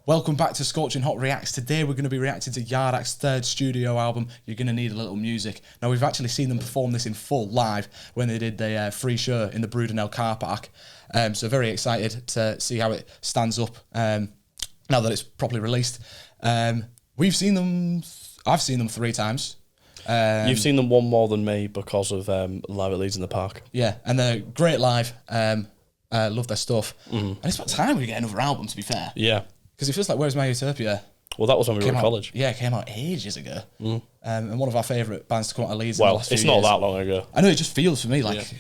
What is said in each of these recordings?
Welcome back to Scorching Hot Reacts. Today we're going to be reacting to Yardac's third studio album, You're Gonna Need a Little Music. Now we've actually seen them perform this in full live when they did the free show in the Brudenell car park. So very excited to see how it stands up now that it's properly released. We've seen them, I've seen them 3 times. You've seen them one more than me because of live at Leeds in the Park. Yeah, and they're great live. Love their stuff. And it's about time we get another album, to be fair. Yeah. Because it feels like Where's My Utopia? Well, that was when we were in college. Yeah, it came out ages ago. And one of our favourite bands to come out of Leeds in the last few years. Well, it's not that long ago. I know, it just feels for me like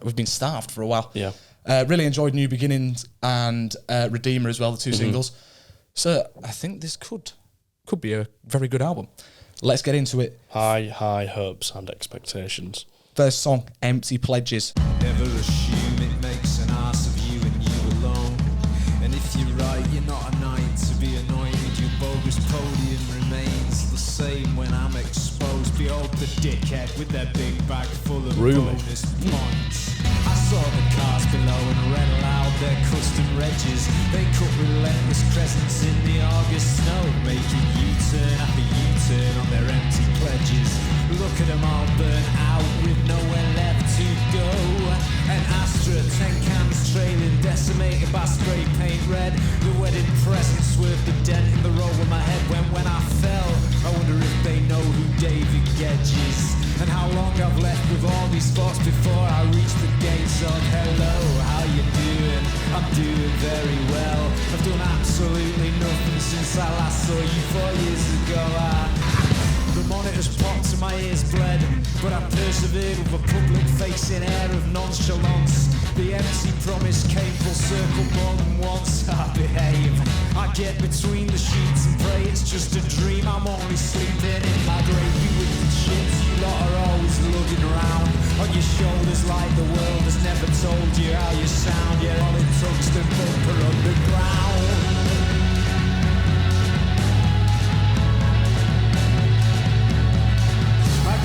we've been starved for a while. Yeah. Really enjoyed New Beginnings and Redeemer as well, the 2 singles. So I think this could be a very good album. Let's get into it. High hopes and expectations. First song, Empty Pledges. Never assume it makes an ass of you and you alone. And if you're right, you're not a knight to be annoyed. Your bogus podium remains the same when I'm exposed. Behold the dickhead with their big bag full of bonus points. I saw the cars below and read aloud their custom regs. They cut relentless crescents in the August snow, making U-turn after U-turn on their empty pledges. Look at them all burn out with nowhere left to go. An Astra, 10 cans trailing, decimated by spray paint red. The wedding present swerved the dent in the road where my head went when I fell. I wonder if they know who David Gedge is, and how long I've left with all these thoughts before I reach the gates of hello, how you doing? I'm doing very well. I've done absolutely nothing since I last saw you 4 years ago. The monitors popped and my ears bled, but I persevered with a public-facing air of nonchalance. The empty promise came full circle more than once. I behave. I get between the sheets and pray it's just a dream. I'm only sleeping in my gravy with the chips. You lot are always lugging around on your shoulders like the world has never told you how you sound. You're all in tungsten bumper underground.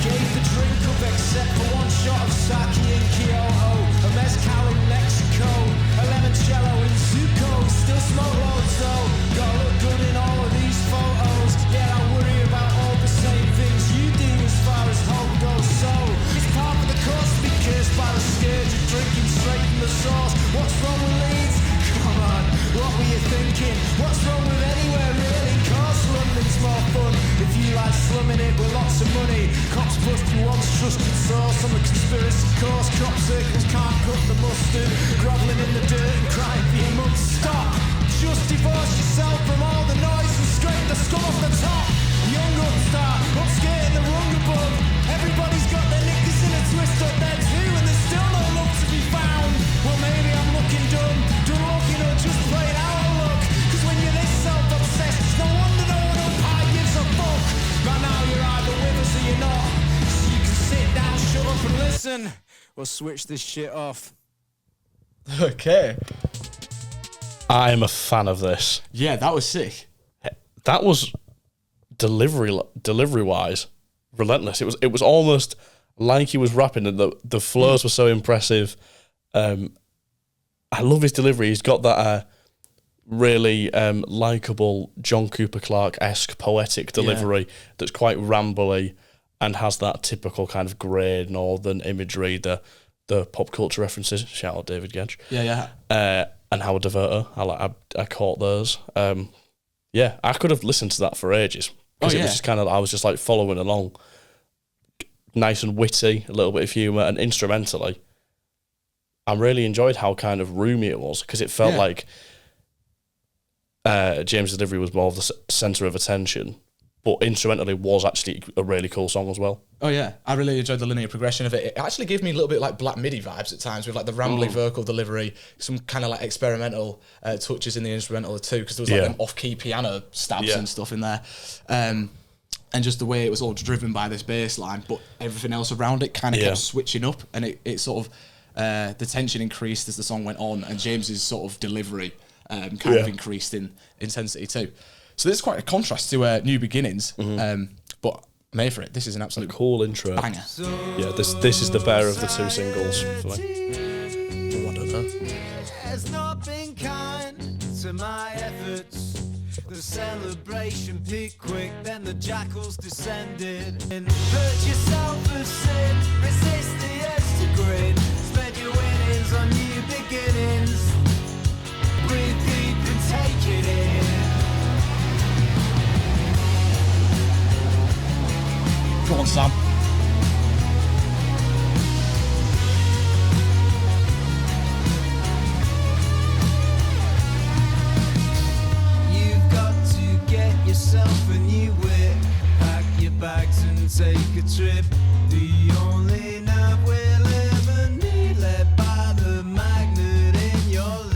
Gave the drink up except for 1 shot of sake in Kyoto, a mezcal in Mexico, a limoncello in Zuko. Still smoke loads though, gotta look good in all of these photos. Yeah, I worry about all the same things you do as far as hope goes. So it's part of the course to be cursed by the scourge of drinking straight from the source. What's wrong with Leeds? Come on, what were you thinking? What's wrong with anywhere really? Cause London's more fun if you like slumming it with lots of money. Cops bust you once trusted source on the conspiracy course. Crop circles can't cut the mustard, grovelling in the dirt and crying for your mum. Stop! Just divorce yourself from all the noise and scrape the scum off the top. Young upstart, upskirting the rung above. Everybody's got their knickers in a twist up there too, and there's still no love to be found. Well, maybe I'm looking dumb looking or just playing out of luck. Cause when you're this self-obsessed, it's no wonder no one up high gives a fuck. By now you're either with us or you're not. So you can sit down, shut up and listen. We'll switch this shit off. Okay. I'm a fan of this. Yeah, that was sick. That was delivery-wise relentless. It was almost like he was rapping, and the flows were so impressive. I love his delivery. He's got that really likeable John Cooper Clarke-esque poetic delivery that's quite rambly and has that typical kind of grey northern imagery, the pop culture references. Shout out David Gedge. Yeah. And Howard DeVerter. I caught those. Yeah, I could have listened to that for ages because it was just kind of, I was just like following along. Nice and witty, a little bit of humour, and instrumentally, I really enjoyed how kind of roomy it was because it felt like James' delivery was more of the centre of attention, but instrumentally was actually a really cool song as well. Oh yeah, I really enjoyed the linear progression of it. It actually gave me a little bit like Black Midi vibes at times with like the rambling vocal delivery, some kind of like experimental touches in the instrumental too, because there was like them off-key piano stabs and stuff in there. And just the way it was all driven by this bass line, but everything else around it kind of kept switching up, and it sort of, the tension increased as the song went on, and James's sort of delivery kind of increased in intensity too. So this is quite a contrast to New Beginnings, but I'm here for it. This is an absolute cool intro. Banger. Yeah, this is the better of the 2 singles for me. Oh, I don't know. Has not been kind to my efforts. The celebration peaked quick, then the jackals descended. Purge yourself of sin, resist the urge to grin. Spread your winnings on new beginnings. Breathe deep and take it in. Go on, Sam. You've got to get yourself a new whip. Pack your bags and take a trip. The only night we'll ever need, led by the magnet in your lips.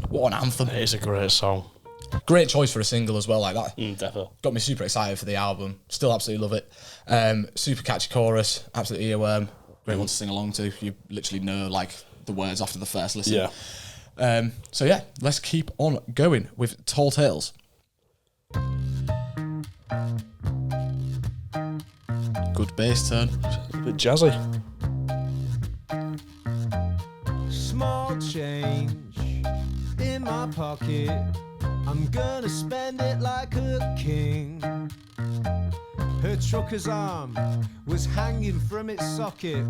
What an anthem. It is a great song. Great choice for a single as well, like that. Definitely. Got me super excited for the album. Still absolutely love it. Super catchy chorus, absolute earworm. Great one to sing along to. You literally know like the words after the first listen. Yeah. So yeah, let's keep on going with Tall Tales. Good bass turn. A bit jazzy. Small change in my pocket, I'm gonna spend it like a king. Her trucker's arm was hanging from its socket.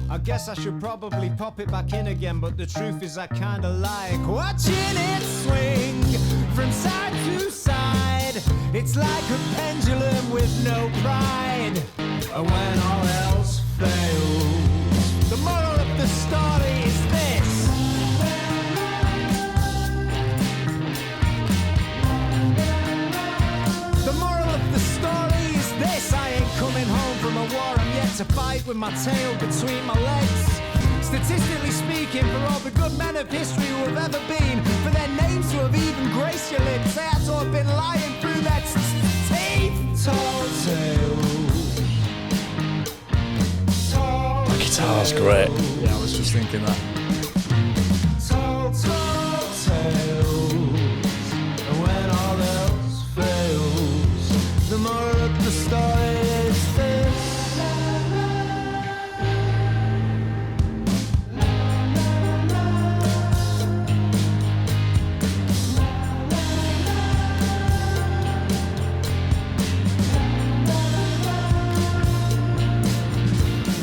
I guess I should probably pop it back in again, but the truth is I kinda like watching it swing from side to side. It's like a pendulum with no pride. And when all else fails, the moral of the story is this. The moral of the story is this. I ain't coming home from a war, I'm yet to fight with my tail between my legs. Statistically speaking, for all the good men of history who have ever been, for their names to have even graced your lips, they had to have been lying through their teeth. Tall tales. The guitar's great. Yeah, I was just thinking that. Tall tales. And when all else fails, the moral of the story is this.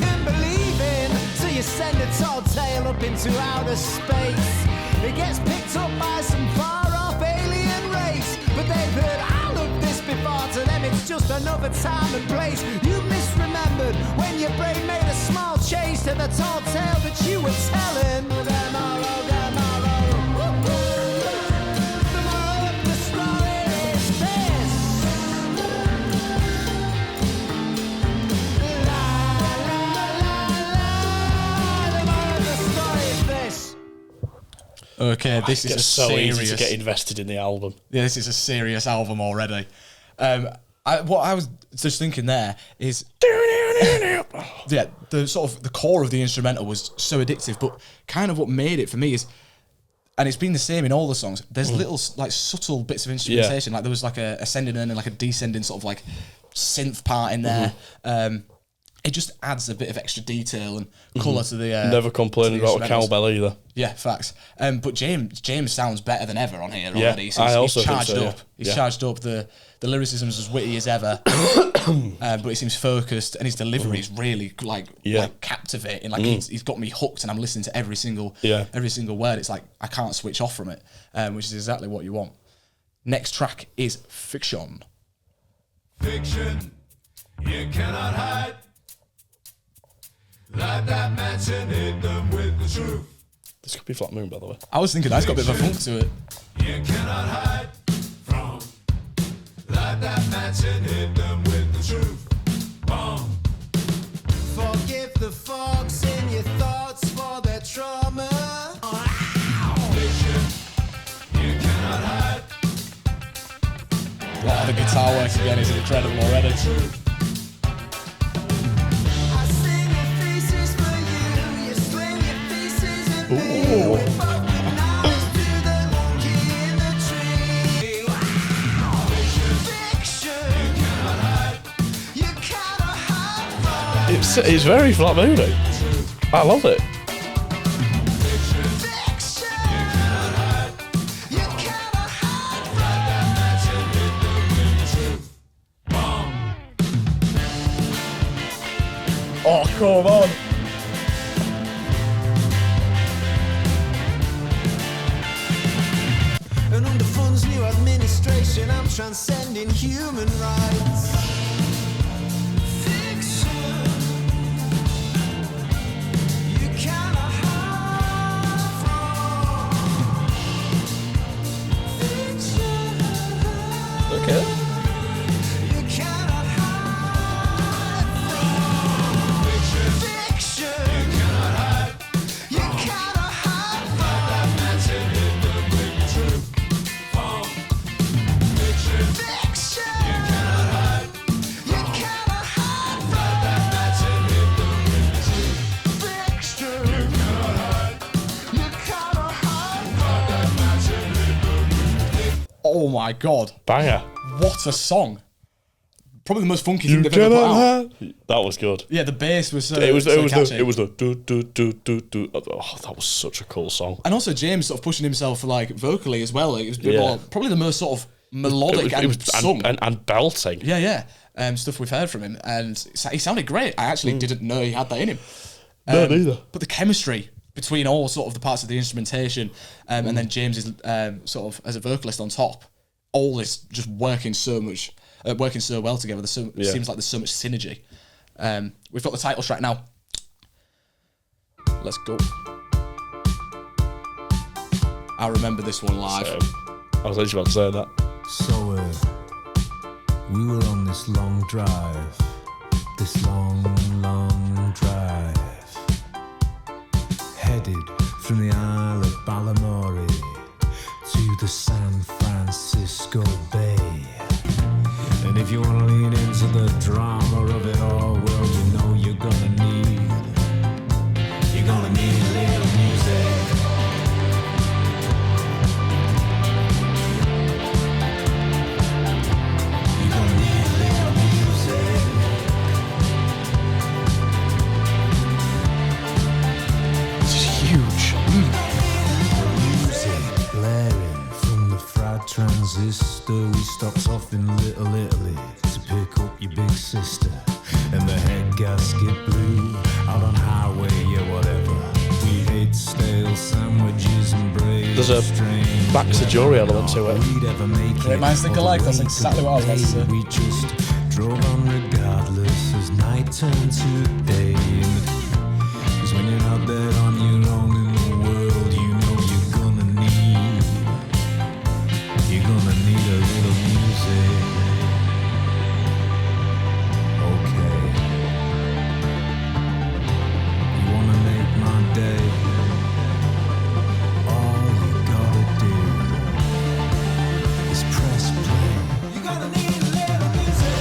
In believing, so you send a tall tale up into outer space. It gets picked up by some far-off alien race, but they've heard all of this before. To them, it's just another time and place. You misremembered when your brain made a small change to the tall tale that you were telling. The moral of the story is this. La, la, la, la. The moral of the story is this. Okay, this is It's a so serious. easy to get invested in the album. Yeah, this is a serious album already. What I was just thinking there is, yeah, the sort of the core of the instrumental was so addictive, but kind of what made it for me is, and it's been the same in all the songs. There's little like subtle bits of instrumentation, like there was like a ascending and like a descending sort of like synth part in there. It just adds a bit of extra detail and colour to the. Never complaining to the about a cowbell either. Yeah, facts. But James sounds better than ever on here Yeah, already. I also he's think charged so, up. yeah. He's Yeah. charged up. The lyricism's as witty as ever, but he seems focused, and his delivery is really like captivating. Like he's got me hooked, and I'm listening to every single word. It's like I can't switch off from it, which is exactly what you want. Next track is Fiction. Fiction, you cannot hide. Light that match and hit them with the truth. This could be Flat Moon, by the way. I was thinking that's got a bit of a funk to it. You cannot hide from. Light that match and hit them with the truth. Boom. Forget the fogs in your thoughts for their trauma. Wow, the guitar work again is incredible already. I sing your faces for you, you sling your faces at me. Ooh. Knives to the monkey in the tree. Fiction, you cannot hide from. It's very flat moody. I love it. Fiction, you cannot hide from. Oh, come on. And under funds new administration, I'm transcending human rights. Fiction, you cannot hide from. Fiction, Okay. you cannot hide from. Fiction, you cannot hide from. Fiction, you cannot hide from. Fiction, you cannot hide. Oh my god. Banger. What a song. Probably the most funky thing they've ever put out. That was good. Yeah, the bass was so, It was catchy. the do do do do do. Oh, that was such a cool song. And also James sort of pushing himself like vocally as well. Like, it was a bit Yeah. more, probably the most sort of melodic and sung. and belting. Yeah. Stuff we've heard from him, and he sounded great. I actually didn't know he had that in him. No, neither. But the chemistry between all sort of the parts of the instrumentation, and then James is sort of as a vocalist on top, all is just working so well together. Seems like there's so much synergy. We've got the title track now. Let's go. I remember this one live. I was literally about to say that. So, we were on this long drive, headed from the Isle of Balamory to the San Francisco Bay. And if you want to lean into the drama of it all, well, you know you're gonna need a little music. You're gonna need a little music. This is huge. Music blaring from the fried transistor. We stopped off in Little Italy to pick up your big sister, and the head gasket blew out on highway, yeah, whatever. We ate stale sandwiches and braised. There's a Baxter Jury element to it. Great minds think alike, that's exactly what I was about to say. We just drove on regardless as night turned to day. Cause when you're out there on your own in the world, you know you're gonna need a little music. Okay. You wanna make my day? All you gotta do is press play. You're gonna need a little music.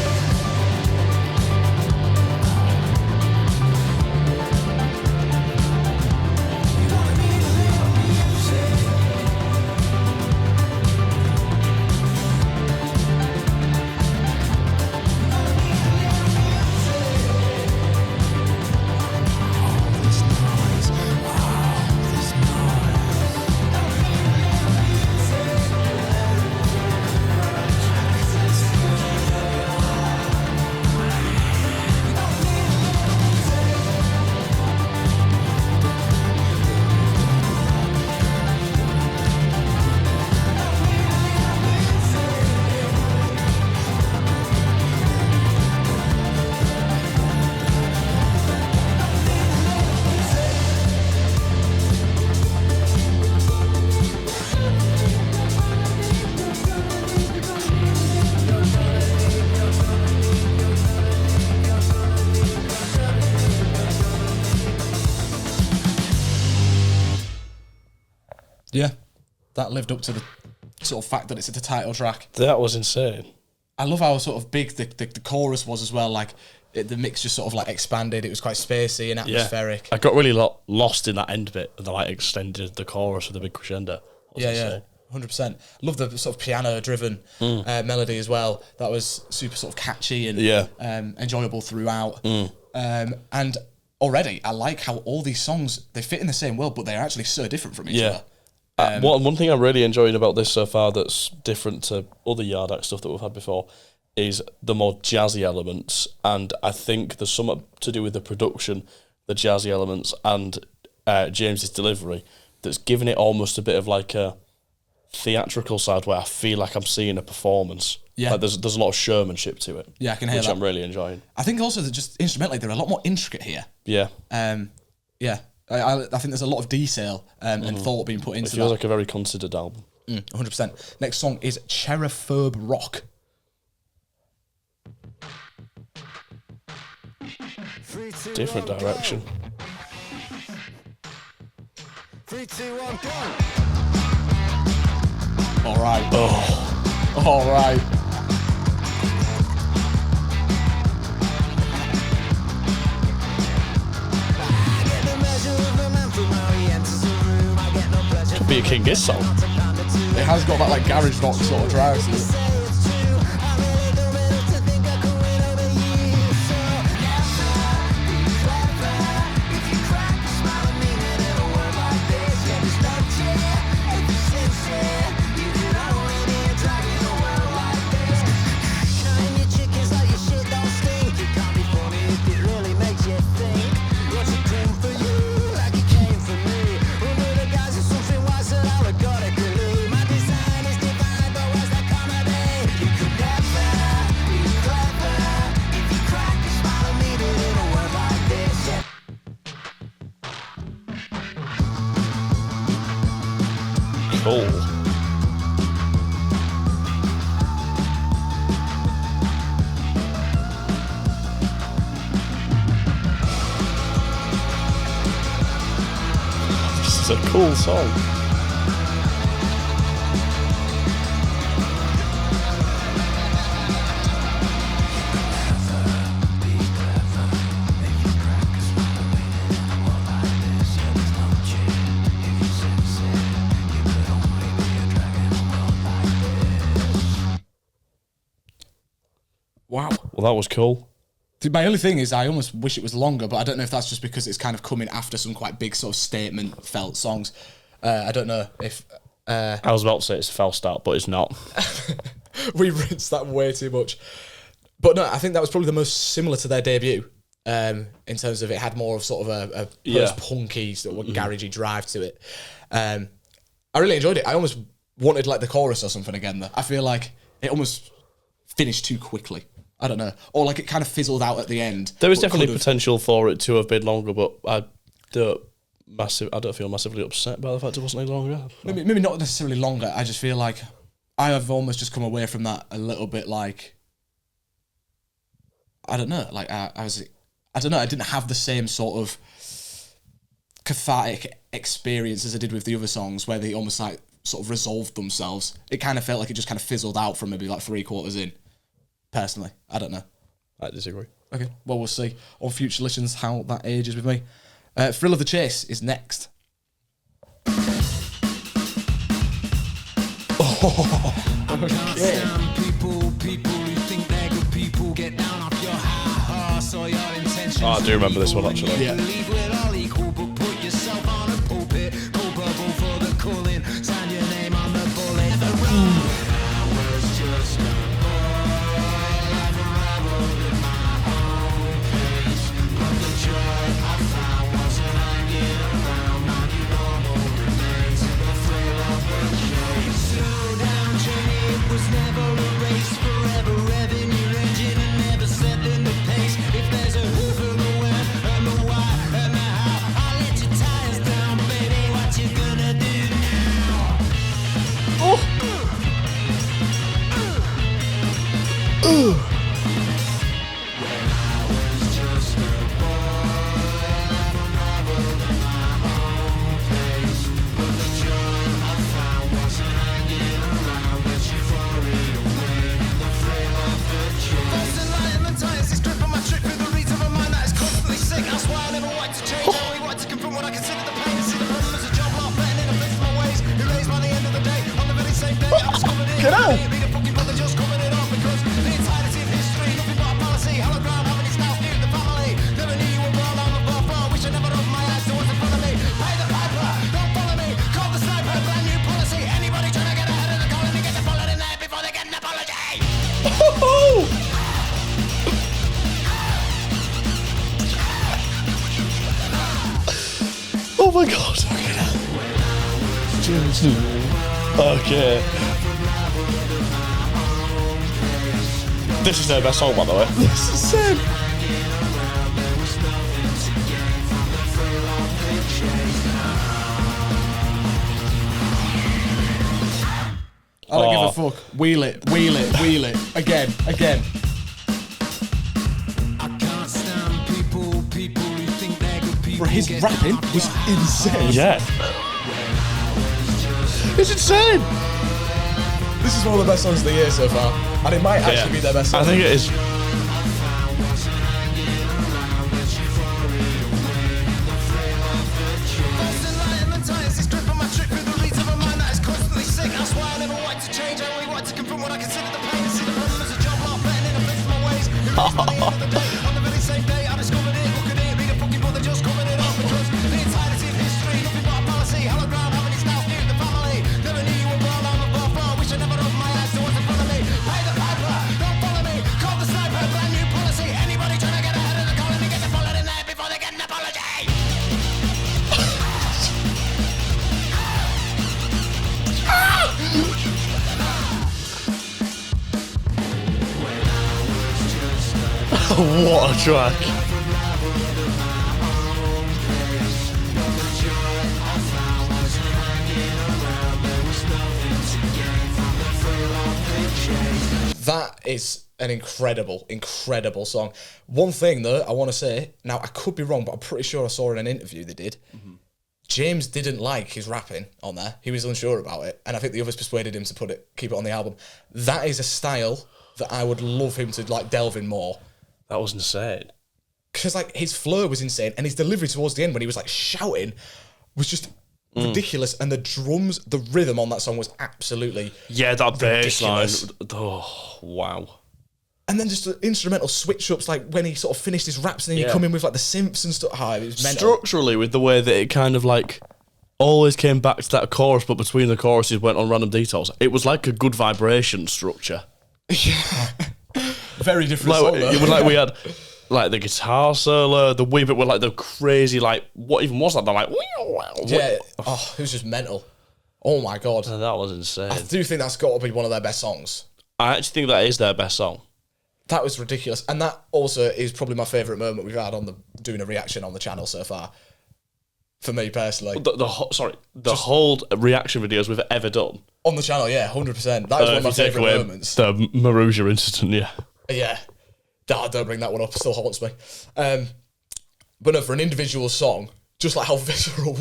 Yeah, that lived up to the sort of fact that it's the title track. That was insane. I love how sort of big the chorus was as well. Like the mix just sort of like expanded. It was quite spacey and atmospheric. Yeah. I got really lost in that end bit, and they like extended the chorus with a big crescendo. 100%. Love the sort of piano-driven melody as well. That was super sort of catchy and enjoyable throughout. And already, I like how all these songs, they fit in the same world, but they're actually so different from each other. One thing I'm really enjoying about this so far that's different to other Yard Act stuff that we've had before is the more jazzy elements, and I think there's something to do with the production, the jazzy elements, and James's delivery that's given it almost a bit of like a theatrical side where I feel like I'm seeing a performance. Yeah, like there's a lot of showmanship to it. Yeah, I can hear which that. I'm really enjoying. I think also that just instrumentally they're a lot more intricate here. Yeah. I think there's a lot of detail and thought being put into it. It feels like a very considered album. 100%. Next song is Cheraphobe Rock. Different direction. 3, 2, 1, go! All right. Oh. All right. Could be a King Giz song. It has got that like garage rock sort of drive to it. Cool. This is a cool song. Wow. Well, that was cool. My only thing is I almost wish it was longer, but I don't know if that's just because it's kind of coming after some quite big sort of statement felt songs. I don't know if... I was about to say it's a foul start, but it's not. We rinsed that way too much. But no, I think that was probably the most similar to their debut in terms of it had more of sort of a post-punky, sort of garagey drive to it. I really enjoyed it. I almost wanted like the chorus or something again though. I feel like it almost finished too quickly. I don't know. Or like it kind of fizzled out at the end. There was definitely potential for it to have been longer, but I don't feel massively upset by the fact it wasn't any longer. Maybe not necessarily longer. I just feel like I have almost just come away from that a little bit like, I don't know, like I didn't have the same sort of cathartic experience as I did with the other songs where they almost like sort of resolved themselves. It kind of felt like it just kind of fizzled out from maybe like 3/4 in. Personally, I don't know. I disagree. Okay, well, we'll see on future listens how that ages with me. Thrill of the Chase is next. Okay. People who think they're good people get down off your high horse or your intentions. Oh, I do remember this one actually. Yeah. Believe we're all equal, but put yourself on a pulpit, culpable for the calling, sign your name on the bullet. I was just a Oh my god. Okay. This is their best song, by the way. This is Sam. I don't give a fuck. Wheel it. Again. I can't stand people who think they're good people. Bro, his rapping was insane. Yeah. It's insane. This is one of the best songs of the year so far. And it might actually be their best song. I think it is. What a track. That is an incredible song. One thing though, I want to say, now I could be wrong, but I'm pretty sure I saw in an interview they did. James didn't like his rapping on there. He was unsure about it. And I think the others persuaded him to keep it on the album. That is a style that I would love him to like delve in more. That was insane. Because like his flow was insane and his delivery towards the end when he was like shouting was just ridiculous. And the drums, the rhythm on that song was absolutely that bass line. ridiculous. Oh, wow. And then just the instrumental switch-ups, like when he sort of finished his raps and then you come in with like the synths and stuff. Oh, it was mental. Structurally, with the way that it kind of like always came back to that chorus, but between the choruses went on random details. It was like a good vibration structure. Yeah. Very different song, though. It was like we had like the guitar solo, the wee bit with like the crazy, like, what even was that? They're like, yeah. Oh, it was just mental. Oh my God. That was insane. I do think that's got to be one of their best songs. I actually think that is their best song. That was ridiculous. And that also is probably my favourite moment we've had on doing a reaction on the channel so far. For me personally. The whole reaction videos we've ever done. On the channel, yeah, 100%. That was one of my favourite moments. The Marussia incident, yeah. Yeah. Don't bring that one up, it still haunts me. But no, for an individual song, just like how visceral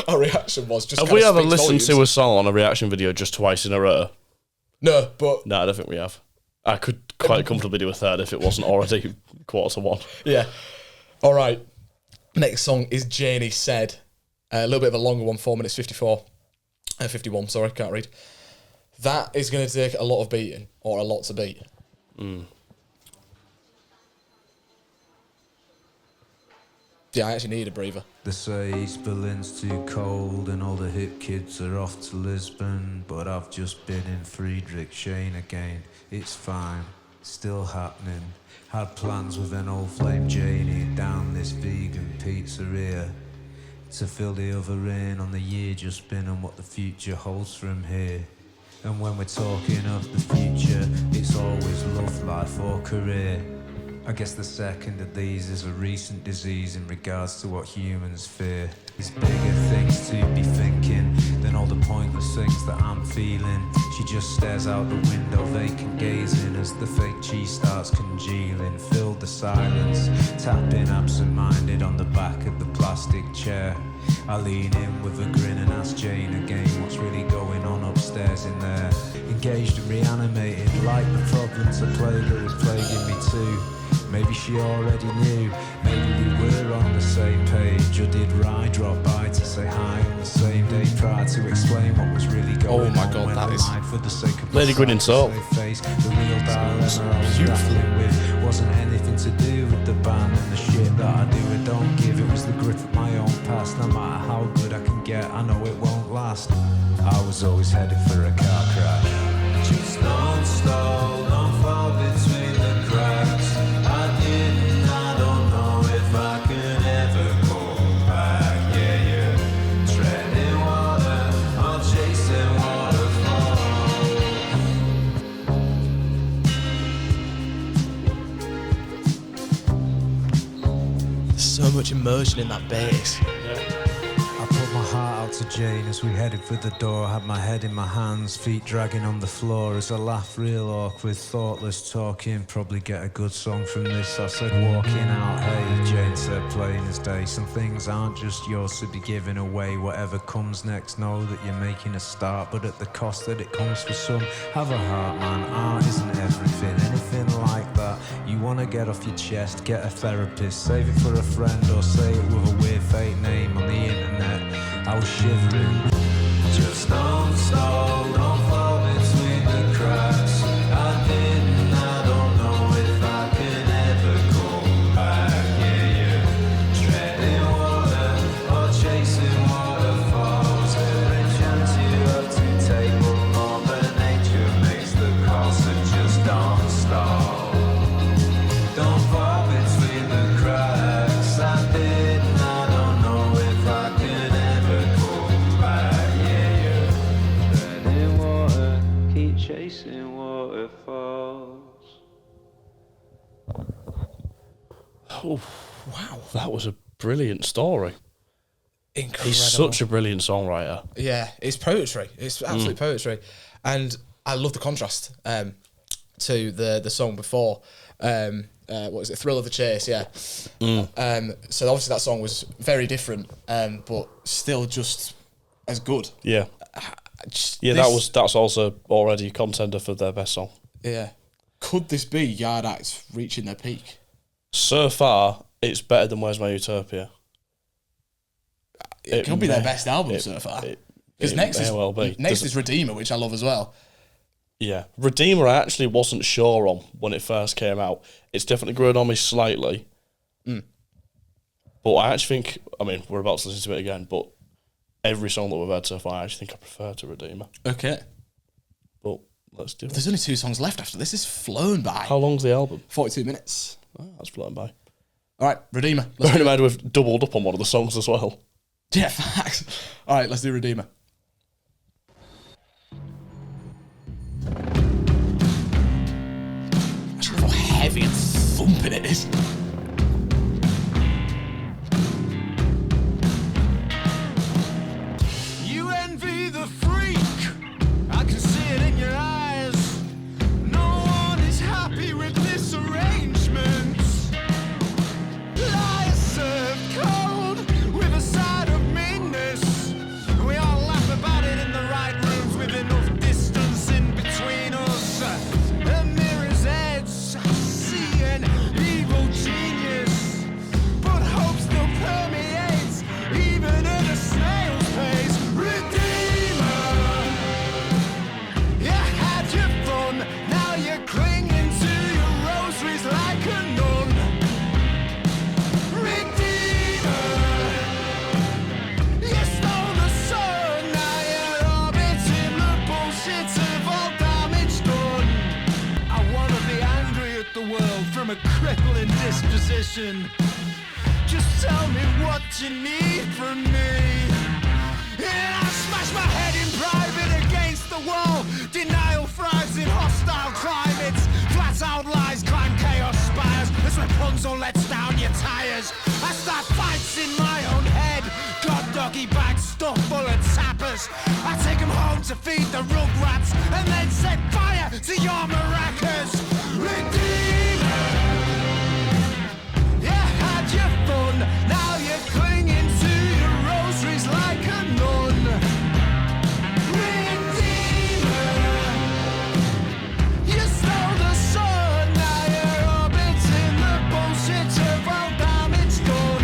our reaction was. Just have we ever listened to a song on a reaction video just twice in a row? No, but... No, I don't think we have. I could quite comfortably do a third if it wasn't already 1:45. Yeah. All right. Next song is Janie Said. A little bit of a longer one, 4 minutes 51, sorry, can't read. That is going to take a lot of beating, or a lot to beat. Yeah, I actually need a breather. They say East Berlin's too cold and all the hip kids are off to Lisbon, but I've just been in Friedrichshain again. It's fine, still happening. Had plans with an old flame Janie down this vegan pizzeria to fill the other in on the year just been and what the future holds from here. And when we're talking of the future, it's always love, life or career. I guess the second of these is a recent disease in regards to what humans fear. There's bigger things to be thinking than all the pointless things that I'm feeling. She just stares out the window, vacant gazing as the fake cheese starts congealing. Filled the silence, tapping absent-minded on the back of the plastic chair. I lean in with a grin and ask Jane again what's really going on upstairs in there. Engaged and reanimated like the problems that plague her was plaguing me too. Maybe she already knew, maybe we were on the same page. Or did Rye drop by to say hi on the same day prior to explain what was really going on? Oh my God, that is for the sake of Lady Grinning Soul. The real dilemma I was grappling with wasn't anything to do with the band and the shit that I do and don't give. It was the grip of my own past. No matter how good I can get, I know it won't last. I was always headed for a car crash. Just don't stall, don't fall between the cracks. I don't know if I can ever go back, yeah. much immersion in that bass. I put my heart out to Jane as we headed for the door. Had my head in my hands, feet dragging on the floor as I laughed real awkward, thoughtless talking. Probably get a good song from this. I said walking out, hey. Jane said plain as day. Some things aren't just yours to be given away. Whatever comes next, know that you're making a start, but at the cost that it comes for some. Have a heart, man. Art isn't everything. Anything like that you want to get off your chest, get a therapist. Save it for a friend or say it with a weird fake name on the internet. I was shivering. Just don't stall, don't fall between the cracks. I didn't, I don't know if I can ever come back. Yeah, you're treading water or chasing waterfalls. Every chance you have to take, but Mother Nature makes the call, so just don't stall. Don't fall between the cracks. I didn't, I don't know if I can ever come back. Yeah, you're treading water, keep chasing waterfalls. Oh, wow. That was a brilliant story. Incredible. He's such a brilliant songwriter. Yeah, it's poetry. It's absolute poetry. And I love the contrast to the song before. What was it? Thrill of the Chase, yeah. So obviously that song was very different, but still just as good. Yeah. That's also already a contender for their best song. Yeah. Could this be Yard Act reaching their peak? So far, it's better than Where's My Utopia. It could be their best album so far. Because next is Redeemer, which I love as well. Yeah. Redeemer I actually wasn't sure on when it first came out. It's definitely grown on me slightly. But I actually think, we're about to listen to it again, but every song that we've heard so far, I actually think I prefer to Redeemer. Okay. But let's do it. There's only 2 songs left after this. It's flown by. How long's the album? 42 minutes. Oh, that's flown by. All right, Redeemer. Bearing in mind we've doubled up on one of the songs as well. Yeah, facts. All right, let's do Redeemer. Actually, how heavy and thumping it is. You envy the freak, I can see it in your eyes. No one is happy with this arrangement. Lies served cold with a side of meanness. We all laugh about it in the right rooms with enough distance in between us. A mirror's edge, I see an evil genius, but hope still permeates even at a snail's pace. Redeemer, you had your fun, now you're clinging to your rosaries like a nun. Redeemer, you stole the sun, now you're orbiting the bullshit of all damage done. I wanna be angry at the world from a crippling disposition. Just tell me what you need from me, and I'll smash my head in private against the wall. Denial thrives in hostile climates. Flat out lies climb chaos spires as Rapunzel lets down your tires. I start fights in my own head. God doggy bags stuffed full of tappers. I take them home to feed the rugrats and then set fire to your maracas. Redeemer, you had your fun, now you're clinging to your rosaries like a nun. Redeemer, you stole the sun, now you're orbiting the bullshit of all damage done.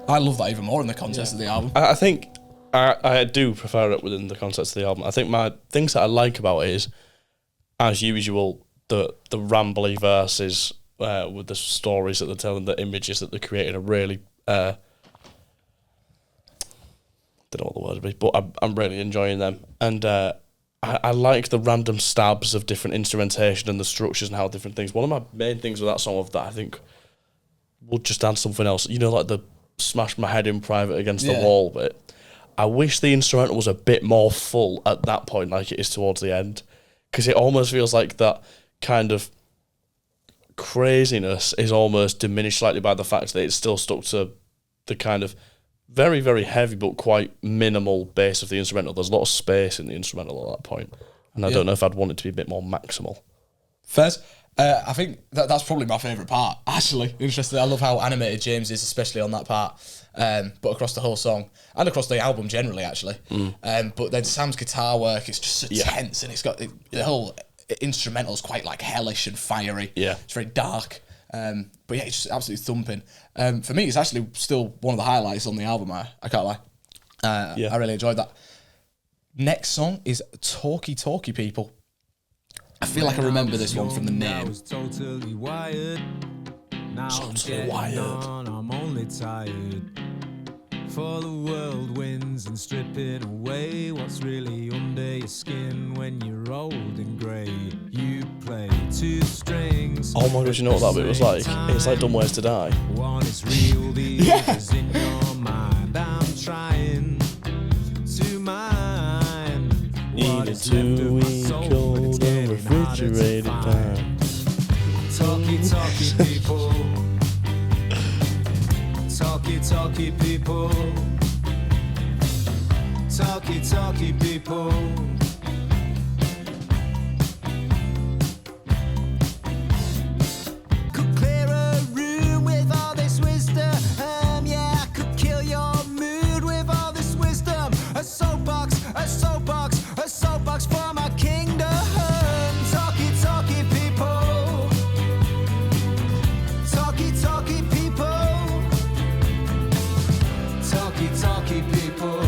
I love that even more in the context of the album. I think I do prefer it within the context of the album. I think my things that I like about it is, as usual, the rambly verses with the stories that they're telling, the images that they're creating are really... don't know what the word would be, but I'm really enjoying them. And I like the random stabs of different instrumentation and the structures and how different things... One of my main things with that song that I think would just add something else, you know, like the smash my head in private against the wall bit. I wish the instrumental was a bit more full at that point, like it is towards the end, because it almost feels like that kind of craziness is almost diminished slightly by the fact that it's still stuck to the kind of very, very heavy but quite minimal bass of the instrumental. There's a lot of space in the instrumental at that point, and I don't know if I'd want it to be a bit more maximal. Fez, I think that's probably my favourite part, actually. Interesting. I love how animated James is, especially on that part, but across the whole song, and across the album generally, actually. But then Sam's guitar work is just so tense, and it's got the whole instrumental is quite like hellish and fiery. Yeah. It's very dark. But yeah, it's just absolutely thumping. For me, it's actually still one of the highlights on the album, I can't lie. I really enjoyed that. Next song is Talkie Talkie People. I feel like I remember this one from the name. I was totally wired. Now I'm wired. I'm only tired. For the world wins and stripping away what's really under your skin when you're old and grey. You play two strings. Oh my gosh, you know what that bit was like? It's like Dumb Ways to Die. One is real, the other's in your mind. I'm trying to mind. Needed to eat cold and refrigerated time. Talkie, talkie people. Talkie, talkie people. Talkie, talkie people. Could clear a room with all this wisdom. Yeah, I could kill your mood with all this wisdom. A soapbox, a soapbox, a soapbox for my kingdom. Talkie, talkie people. Talkie, talkie people. Talkie, talkie people.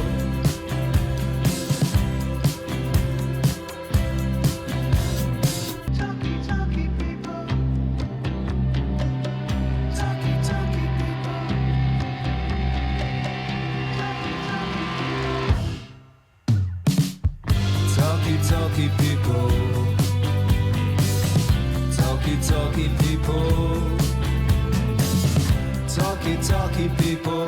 Talkie, talkie people. Talkie, talkie people. Talkie, talkie people. Talkie, talkie people. Talkie, talkie people.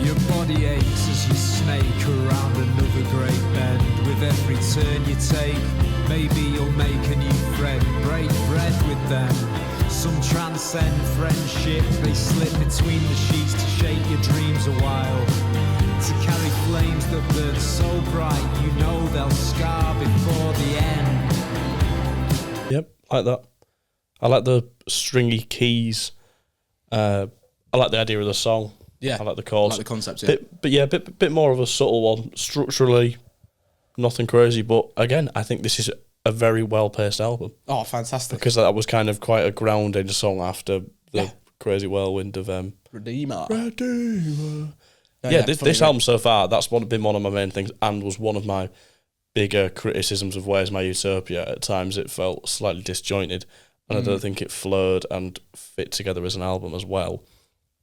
Your body aches as you snake around another great bend. With every turn you take, maybe you'll make a new friend. Break bread with them. Some transcend friendship. They slip between the sheets to shake your dreams a while. To carry flames that burn so bright, you know they'll scar before the end. Yep, like that. I like the stringy keys. I like the idea of the song. Yeah, I like the chords. I like the concept, yeah. But yeah, a bit more of a subtle one. Structurally, nothing crazy. But again, I think this is a very well-paced album. Oh, fantastic. Because that was kind of quite a grounding song after the crazy whirlwind of... Redeemer. Yeah, this album so far, that's been one of my main things and was one of my bigger criticisms of Where's My Utopia. At times it felt slightly disjointed, and I don't think it flowed and fit together as an album as well.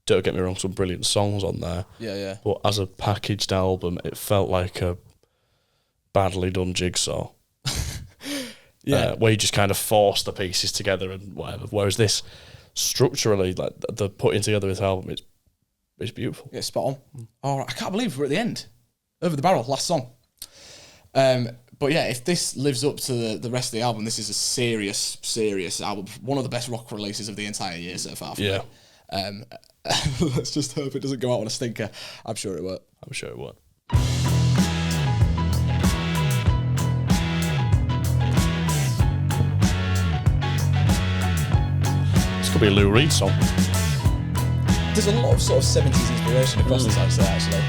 Don't get me wrong, some brilliant songs on there. Yeah, yeah. But as a packaged album, it felt like a badly done jigsaw. Where you just kind of force the pieces together and whatever. Whereas this, structurally, like the putting together of this album, it's beautiful. Yeah, spot on. All right, I can't believe we're at the end. Over the barrel, last song. But yeah, if this lives up to the rest of the album, this is a serious, serious album. One of the best rock releases of the entire year so far for me. Let's just hope it doesn't go out on a stinker. I'm sure it won't. I'm sure it won't. This could be a Lou Reed song. There's a lot of sort of 70s inspiration across this, I'd say, actually.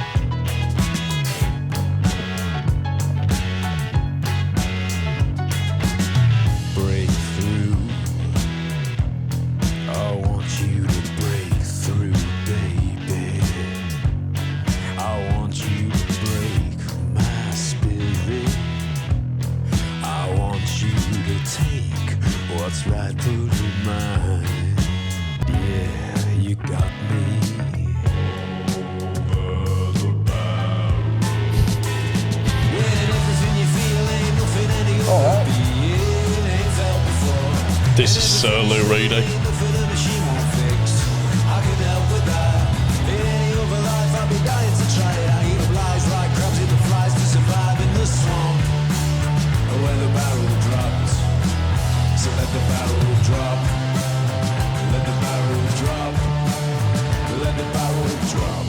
fully mine. Yeah, you got me. When everything you feel ain't nothing any other being ain't felt before. This is so Lou Reedy. Nothing a machine won't fix. I can help with that. In any other life I'd be dying to try it. I eat up lies like crabs in the flies to survive in the swamp. Where the barrel dropped. So let the barrel drop. Let the barrel drop. Let the barrel drop.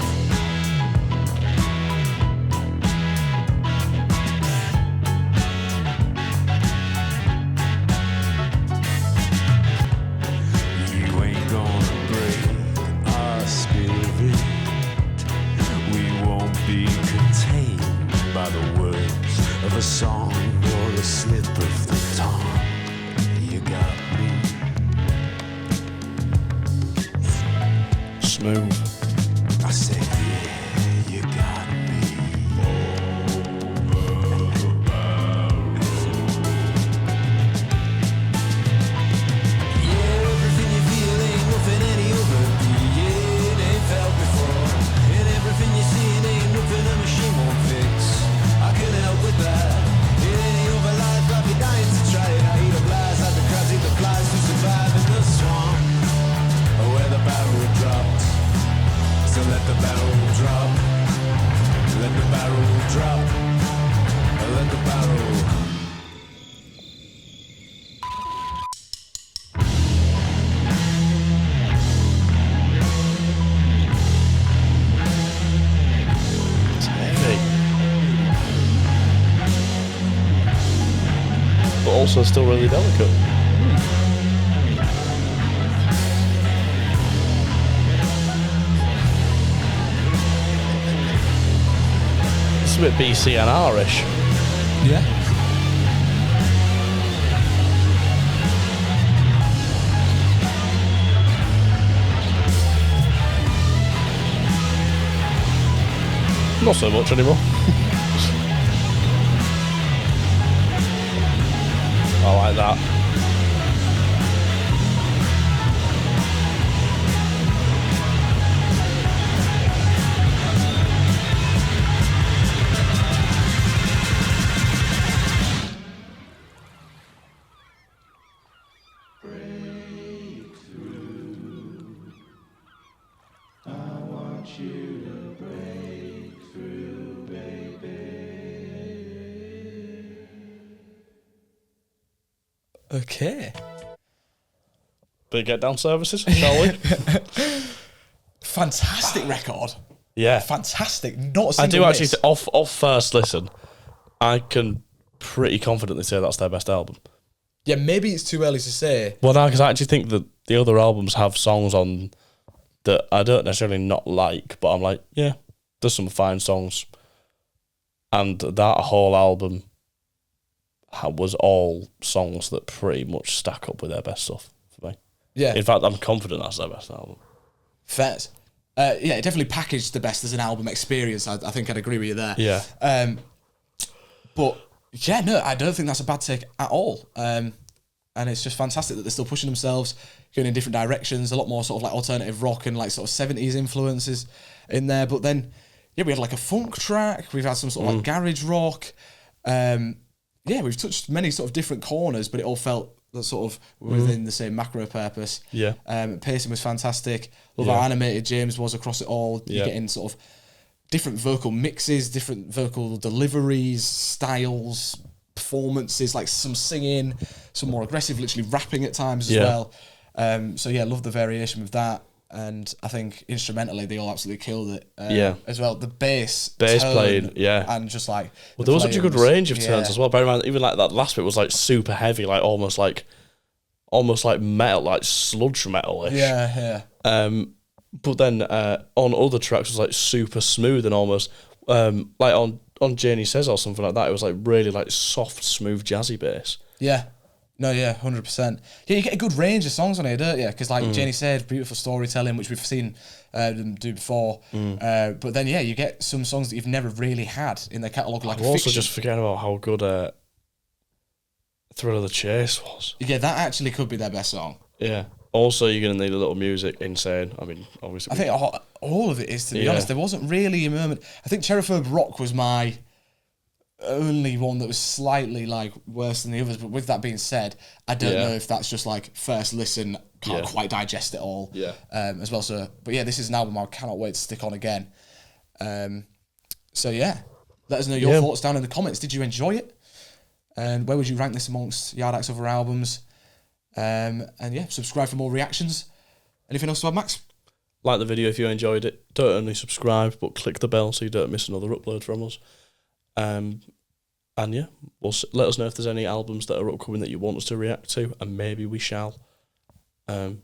You ain't gonna break our spirit. We won't be contained by the words of a song or a slip of the tongue. You got me. Smooth. I said, yeah, you got me. Yeah, everything you feel ain't nothing any other being ain't felt before. And everything you see ain't nothing a machine won't fix. I can help with that. In any other life I'd be dying to try it. I eat up lies like the crabs eat the flies to survive in the swamp. Where the barrel dropped. So let the barrel drop. Let the barrel drop. Let the barrel. It's heavy. But also still really delicate. It's a bit BCNR-ish. Yeah. Not so much anymore. I like that. Okay. Big get down services, shall we? Fantastic record. Yeah. Fantastic. Not a single I do actually, miss. off first listen, I can pretty confidently say that's their best album. Yeah, maybe it's too early to say. Well, no, because I actually think that the other albums have songs on that I don't necessarily not like, but I'm like, yeah, there's some fine songs. And that whole album was all songs that pretty much stack up with their best stuff for me. Yeah. In fact, I'm confident that's their best album. Fair. Yeah, it definitely packaged the best as an album experience. I think I'd agree with you there. Yeah. But yeah, no, I don't think that's a bad take at all. And it's just fantastic that they're still pushing themselves, going in different directions, a lot more sort of like alternative rock and like sort of 70s influences in there. But then, yeah, we had like a funk track, we've had some sort of like garage rock. Yeah, we've touched many sort of different corners, but it all felt sort of within the same macro purpose. Yeah. Pacing was fantastic. Love how animated James was across it all. You're getting sort of different vocal mixes, different vocal deliveries, styles, performances, like some singing, some more aggressive, literally rapping at times as well. So yeah, love the variation with that. And I think instrumentally they all absolutely killed it. As well, the bass played, and just like well, there was such a good range of tones as well. Bear in mind, even like that last bit was like super heavy, like almost like metal, like sludge metal-ish. Yeah. But then on other tracks it was like super smooth and almost like on Janie Says or something like that. It was like really like soft, smooth, jazzy bass. Yeah. No, yeah, 100%. Yeah, you get a good range of songs on here, don't you? Because like Janie said, beautiful storytelling, which we've seen them do before. But then, yeah, you get some songs that you've never really had in their catalogue, like I'm also just forgetting about how good Thrill of the Chase was. Yeah, that actually could be their best song. Yeah. Also, you're going to need a little music, Insane. I mean, obviously. I think all of it is, to be honest. There wasn't really a moment. I think Cherryphobe Rock was my only one that was slightly like worse than the others. But with that being said, I don't know if that's just like first listen, can't quite digest it all. Yeah. As well. So, but yeah, this is an album I cannot wait to stick on again. So yeah, let us know your thoughts down in the comments. Did you enjoy it? And where would you rank this amongst Yard Act's other albums? And yeah, subscribe for more reactions. Anything else to add, Max? Like the video if you enjoyed it. Don't only subscribe, but click the bell so you don't miss another upload from us. And yeah, let us know if there's any albums that are upcoming that you want us to react to, and maybe we shall. Night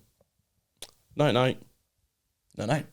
night. Night night.